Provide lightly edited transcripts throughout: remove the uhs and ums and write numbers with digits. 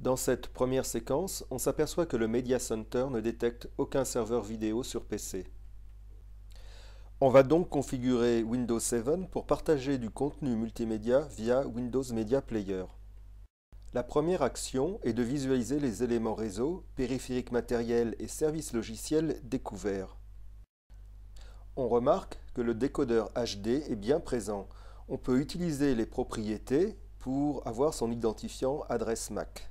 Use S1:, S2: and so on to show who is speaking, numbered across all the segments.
S1: Dans cette première séquence, on s'aperçoit que le Media Center ne détecte aucun serveur vidéo sur PC. On va donc configurer Windows 7 pour partager du contenu multimédia via Windows Media Player. La première action est de visualiser les éléments réseau, périphériques matériels et services logiciels découverts. On remarque que le décodeur HD est bien présent. On peut utiliser les propriétés pour avoir son identifiant adresse MAC.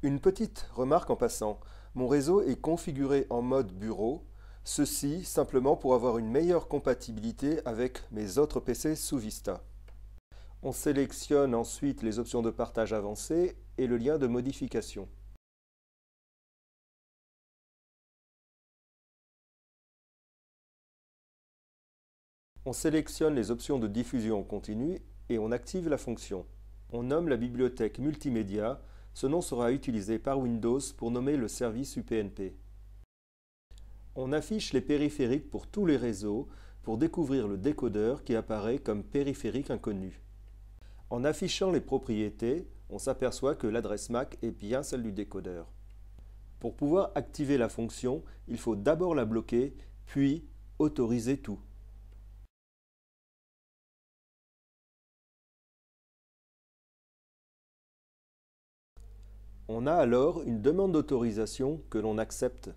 S1: Une petite remarque en passant, mon réseau est configuré en mode bureau, ceci simplement pour avoir une meilleure compatibilité avec mes autres PC sous Vista. On sélectionne ensuite les options de partage avancées et le lien de modification. On sélectionne les options de diffusion en continu et on active la fonction. On nomme la bibliothèque multimédia. Ce nom sera utilisé par Windows pour nommer le service UPnP. On affiche les périphériques pour tous les réseaux pour découvrir le décodeur qui apparaît comme périphérique inconnu. En affichant les propriétés, on s'aperçoit que l'adresse MAC est bien celle du décodeur. Pour pouvoir activer la fonction, il faut d'abord la bloquer, puis autoriser tout. On a alors une demande d'autorisation que l'on accepte.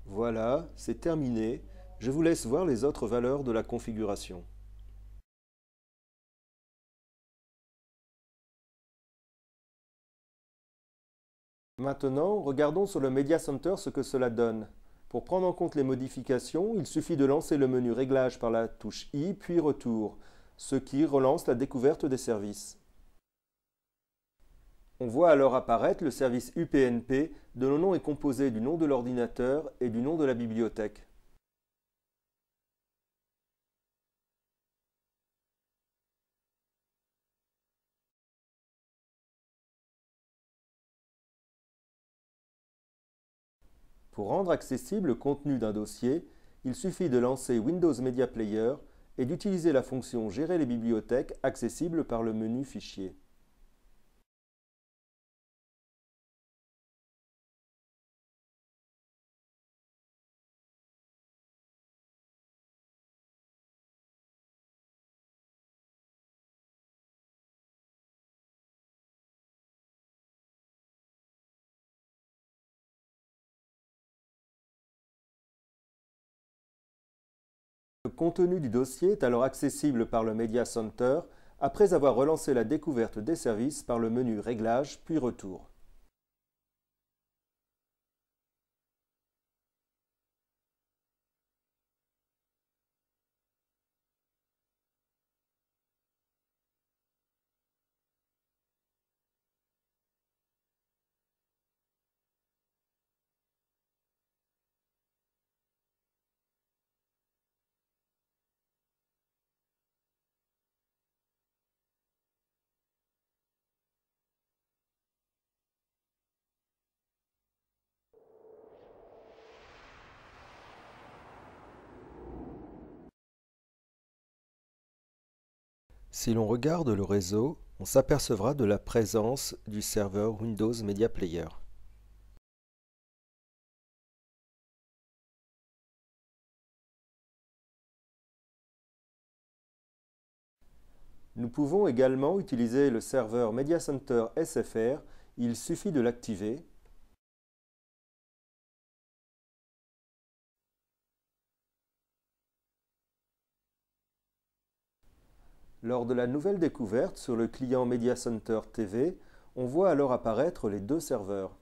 S1: Voilà, c'est terminé. Je vous laisse voir les autres valeurs de la configuration. Maintenant, regardons sur le Media Center ce que cela donne. Pour prendre en compte les modifications, il suffit de lancer le menu Réglages par la touche I, puis Retour, ce qui relance la découverte des services. On voit alors apparaître le service UPnP dont le nom est composé du nom de l'ordinateur et du nom de la bibliothèque. Pour rendre accessible le contenu d'un dossier, il suffit de lancer Windows Media Player et d'utiliser la fonction Gérer les bibliothèques accessible par le menu Fichier. Le contenu du dossier est alors accessible par le Media Center après avoir relancé la découverte des services par le menu Réglages puis Retour. Si l'on regarde le réseau, on s'apercevra de la présence du serveur Windows Media Player. Nous pouvons également utiliser le serveur Media Center SFR, il suffit de l'activer. Lors de la nouvelle découverte sur le client Media Center TV, on voit alors apparaître les deux serveurs.